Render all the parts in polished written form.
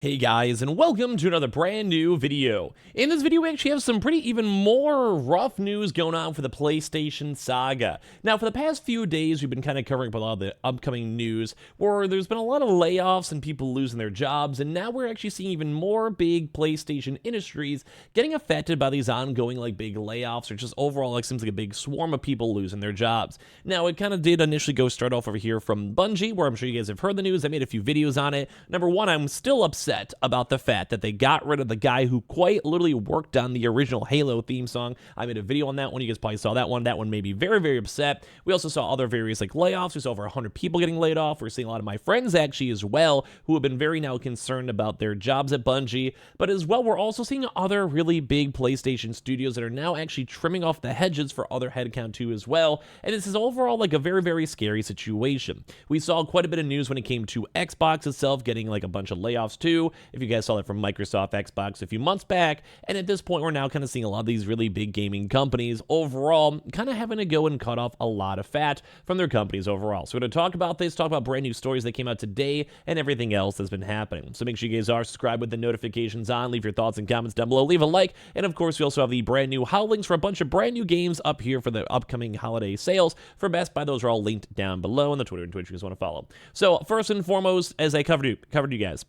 Hey guys, and welcome to another brand new video. In this video, we actually have some pretty even more rough news going on for the PlayStation saga. Now, for the past few days, we've been kind of covering up a lot of the upcoming news where there's been a lot of layoffs and people losing their jobs, and now we're actually seeing even more big PlayStation industries getting affected by these ongoing big layoffs, or just overall seems like a big swarm of people losing their jobs. Now, it kind of did initially start off over here from Bungie, where I'm sure you guys have heard the news. I made a few videos on it. Number one, I'm still upset about the fact that they got rid of the guy who quite literally worked on the original Halo theme song. I made a video on that one. You guys probably saw that one. That one made me very, very upset. We also saw other various layoffs. We saw over 100 people getting laid off. We're seeing a lot of my friends actually as well who have been very now concerned about their jobs at Bungie. But as well, we're also seeing other really big PlayStation studios that are now actually trimming off the hedges for other headcount too as well. And this is overall a very, very scary situation. We saw quite a bit of news when it came to Xbox itself getting a bunch of layoffs too. If you guys saw that from Microsoft Xbox a few months back, and at this point we're now kind of seeing a lot of these really big gaming companies overall kind of having to go and cut off a lot of fat from their companies overall. So we're going to talk about this, talk about brand new stories that came out today, and everything else that's been happening. So make sure you guys are subscribed with the notifications on, leave your thoughts and comments down below, leave a like, and of course we also have the brand new links for a bunch of brand new games up here for the upcoming holiday sales for Best Buy. Those are all linked down below on the Twitter and Twitch if you guys want to follow. So first and foremost, as I covered you guys,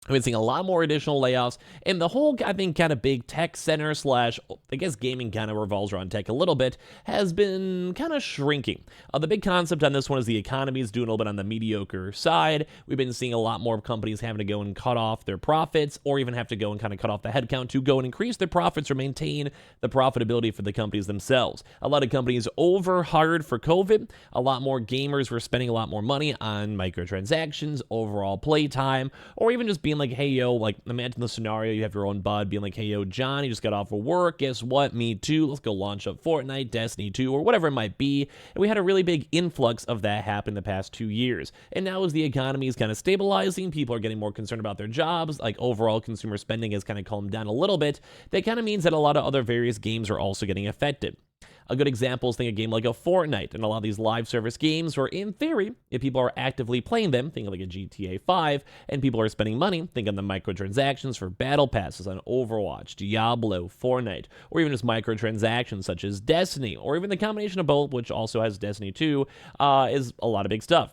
I've been seeing a lot more additional layoffs, and the whole, I think, kind of big tech center slash, I guess gaming kind of revolves around tech a little bit, has been kind of shrinking. The big concept on this one is the economy is doing a little bit on the mediocre side. We've been seeing a lot more companies having to go and cut off their profits, or even have to go and kind of cut off the headcount to go and increase their profits or maintain the profitability for the companies themselves. A lot of companies overhired for COVID. A lot more gamers were spending a lot more money on microtransactions, overall playtime, or even just being hey, yo, imagine the scenario, you have your own bud being hey, yo, John, you just got off of work, guess what, me too, let's go launch up Fortnite, Destiny 2, or whatever it might be, and we had a really big influx of that happen in the past 2 years, and now as the economy is kind of stabilizing, people are getting more concerned about their jobs, overall consumer spending has kind of calmed down a little bit, that kind of means that a lot of other various games are also getting affected. A good example is think a game like a Fortnite and a lot of these live service games where, in theory, if people are actively playing them, think of a GTA 5, and people are spending money, think of the microtransactions for battle passes on Overwatch, Diablo, Fortnite, or even just microtransactions such as Destiny, or even the combination of both, which also has Destiny 2, is a lot of big stuff.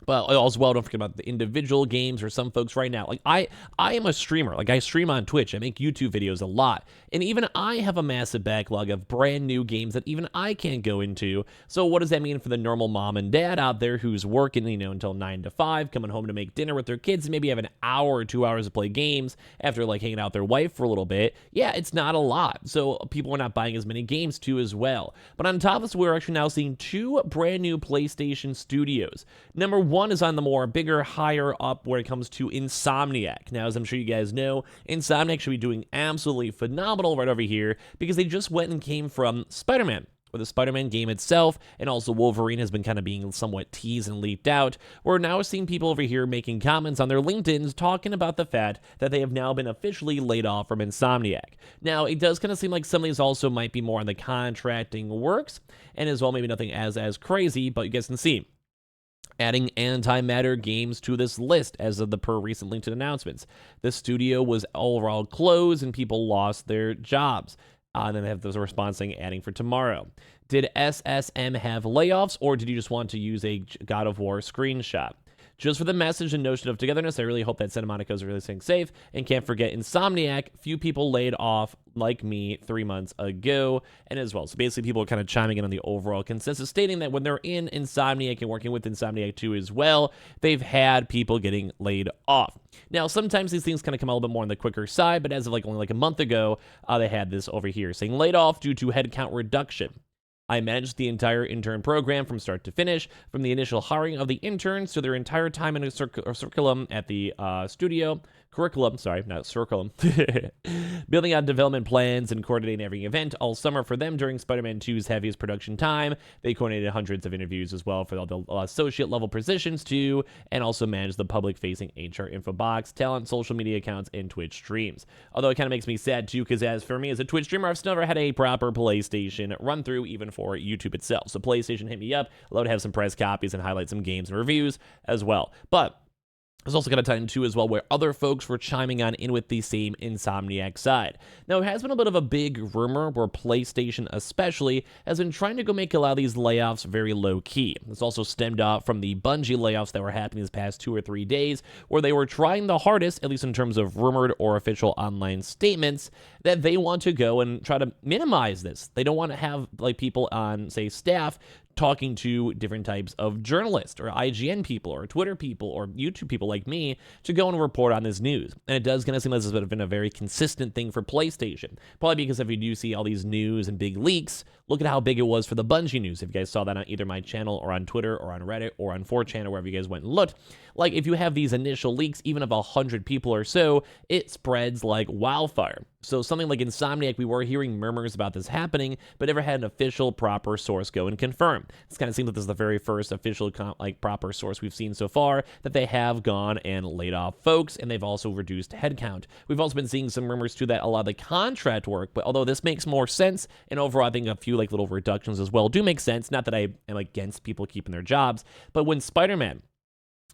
But as well, don't forget about the individual games or some folks right now. I am a streamer. I stream on Twitch. I make YouTube videos a lot. And even I have a massive backlog of brand new games that even I can't go into. So what does that mean for the normal mom and dad out there who's working, until 9 to 5, coming home to make dinner with their kids, and maybe have an hour or 2 hours to play games after hanging out with their wife for a little bit? Yeah, it's not a lot. So people are not buying as many games too as well. But on top of this, we're actually now seeing 2 brand new PlayStation studios. Number one is on the more bigger, higher up where it comes to Insomniac. Now, as I'm sure you guys know, Insomniac should be doing absolutely phenomenal right over here because they just went and came from Spider-Man, or the Spider-Man game itself, and also Wolverine has been kind of being somewhat teased and leaked out. We're now seeing people over here making comments on their LinkedIns talking about the fact that they have now been officially laid off from Insomniac. Now, it does kind of seem like some of these also might be more on the contracting works, and as well, maybe nothing as crazy, but you guys can see. Adding antimatter games to this list as of the per recent LinkedIn announcements. The studio was overall closed and people lost their jobs. And then they have the response saying adding for tomorrow. Did SSM have layoffs, or did you just want to use a God of War screenshot? Just for the message and notion of togetherness, I really hope that Santa Monica is really staying safe. And can't forget Insomniac, few people laid off like me 3 months ago, and as well. So basically people are kind of chiming in on the overall consensus, stating that when they're in Insomniac and working with Insomniac 2 as well, they've had people getting laid off. Now, sometimes these things kind of come a little bit more on the quicker side, but as of only a month ago, they had this over here saying laid off due to headcount reduction. I managed the entire intern program from start to finish, from the initial hiring of the interns to their entire time in a curriculum at the studio. Building out development plans and coordinating every event all summer for them during Spider-Man 2's heaviest production time. They coordinated hundreds of interviews as well for all the associate level positions too, and also managed the public-facing HR info box, talent, social media accounts, and Twitch streams. Although it kind of makes me sad too, because as for me as a Twitch streamer, I've still never had a proper PlayStation run through, even for YouTube itself. So PlayStation, hit me up. I'd love to have some press copies and highlight some games and reviews as well. But It's also kind of tied into as well where other folks were chiming on in with the same Insomniac side. Now, it has been a bit of a big rumor where PlayStation especially has been trying to go make a lot of these layoffs very low key. This also stemmed off from the Bungie layoffs that were happening this past 2 or 3 days, where they were trying the hardest, at least in terms of rumored or official online statements, that they want to go and try to minimize this. They don't want to have like people on, say, staff talking to different types of journalists or IGN people or Twitter people or YouTube people like me to go and report on this news. And it does kind of seem like this has been a very consistent thing for PlayStation. Probably because if you do see all these news and big leaks, look at how big it was for the Bungie news. If you guys saw that on either my channel or on Twitter or on Reddit or on 4chan or wherever you guys went and looked, like if you have these initial leaks, even of 100 people or so, it spreads like wildfire. So something like Insomniac, we were hearing murmurs about this happening, but never had an official proper source go and confirm. This kind of seems like this is the very first official proper source we've seen so far that they have gone and laid off folks, and they've also reduced headcount. We've also been seeing some rumors too that a lot of the contract work, but although this makes more sense, and overall I think a few like little reductions as well do make sense. Not that I am against people keeping their jobs, but when Spider-Man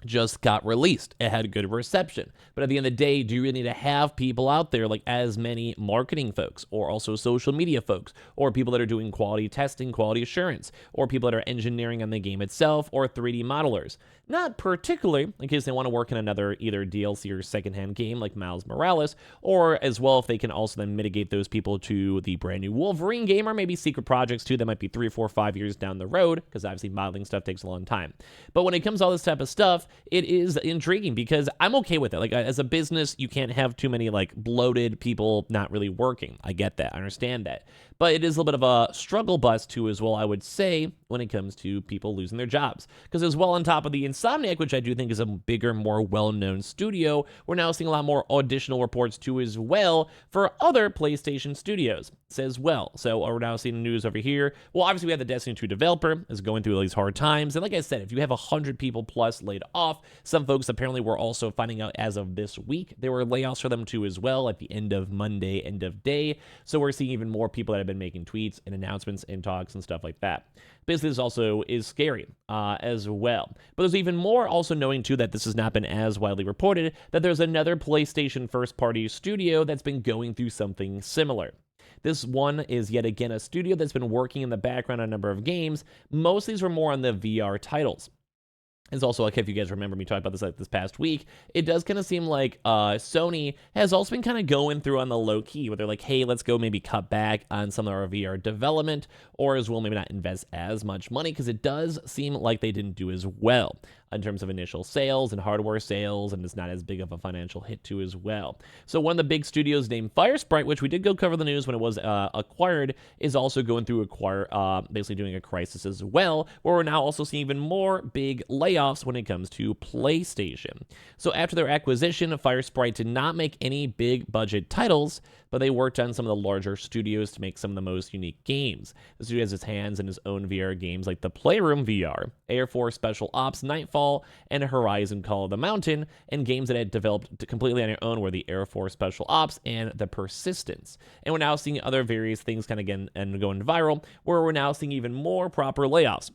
just got released, it had a good reception. But at the end of the day, do you really need to have people out there like as many marketing folks or also social media folks or people that are doing quality testing, quality assurance, or people that are engineering on the game itself or 3D modelers? Not particularly, in case they want to work in another either DLC or secondhand game like Miles Morales, or as well if they can also then mitigate those people to the brand new Wolverine game or maybe secret projects too that might be 3, 4, 5 years down the road, because obviously modeling stuff takes a long time. But when it comes to all this type of stuff, it is intriguing because I'm okay with it. Like as a business, you can't have too many like bloated people not really working. I get that. I understand that. But it is a little bit of a struggle bus too as well, I would say, when it comes to people losing their jobs. Because as well on top of the Insomniac, which I do think is a bigger, more well-known studio, we're now seeing a lot more additional reports too as well for other PlayStation studios as well. So we're now seeing the news over here. Well, obviously we have the Destiny 2 developer is going through these hard times. And like I said, if you have 100 people plus laid off, some folks apparently were also finding out as of this week, there were layoffs for them too as well at the end of Monday, end of day. So we're seeing even more people that have been making tweets and announcements and talks and stuff like that. Basically, this also is scary as well. But there's even more also knowing too that this has not been as widely reported, that there's another PlayStation first-party studio that's been going through something similar. This one is yet again a studio that's been working in the background on a number of games. Most of these were more on the VR titles. It's also like, if you guys remember me talking about this like this past week, it does kind of seem like Sony has also been kind of going through on the low key where they're like, hey, let's go maybe cut back on some of our VR development, or as well maybe not invest as much money, because it does seem like they didn't do as well in terms of initial sales and hardware sales, and it's not as big of a financial hit too as well. So one of the big studios named Firesprite, which we did go cover the news when it was acquired, is also going through basically doing a crisis as well, where we're now also seeing even more big layoffs when it comes to PlayStation. So after their acquisition, Firesprite did not make any big budget titles, but they worked on some of the larger studios to make some of the most unique games. The studio has its hands in its own VR games like the Playroom VR, Air Force Special Ops Nightfall, and Horizon Call of the Mountain, and games that it developed completely on their own were the Air Force Special Ops and the Persistence. And we're now seeing other various things kind of again and going viral, where we're now seeing even more proper layoffs.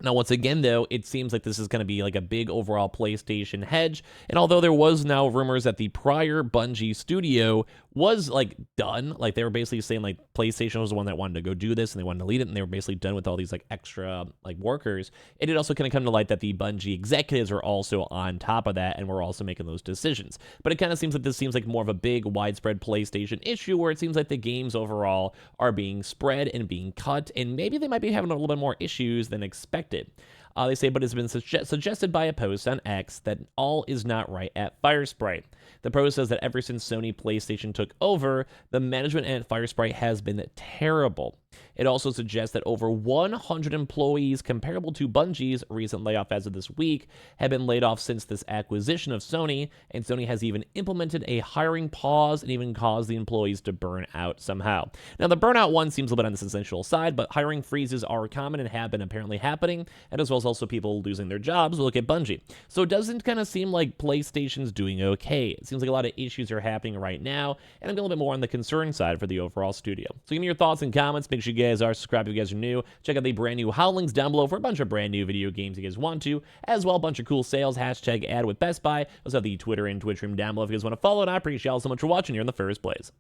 Now, once again, though, it seems like this is going to be like a big overall PlayStation hedge. And although there was now rumors that the prior Bungie studio was like done, like they were basically saying like PlayStation was the one that wanted to go do this and they wanted to lead it, and they were basically done with all these like extra like workers, it did also kind of come to light that the Bungie executives are also on top of that and were also making those decisions. But it kind of seems like this seems like more of a big widespread PlayStation issue, where it seems like the games overall are being spread and being cut, and maybe they might be having a little bit more issues than expected. They say, but it's been suggested by a post on X that all is not right at Firesprite. The post says that ever since Sony PlayStation took over, the management at Firesprite has been terrible. It also suggests that over 100 employees, comparable to Bungie's recent layoff as of this week, have been laid off since this acquisition of Sony, and Sony has even implemented a hiring pause and even caused the employees to burn out somehow. Now, the burnout one seems a little bit on the sensational side, but hiring freezes are common and have been apparently happening, and as well as also people losing their jobs. Look at Bungie. So it doesn't kind of seem like PlayStation's doing okay. It seems like a lot of issues are happening right now, and I'm a little bit more on the concern side for the overall studio. So give me your thoughts and comments. Make sure sure you guys are subscribed if you guys are new. Check out the brand new links down below for a bunch of brand new video games you guys want to, as well a bunch of cool sales, hashtag ad with Best Buy. Also have the Twitter and Twitch stream down below if you guys want to follow, and I appreciate y'all so much for watching here in the first place.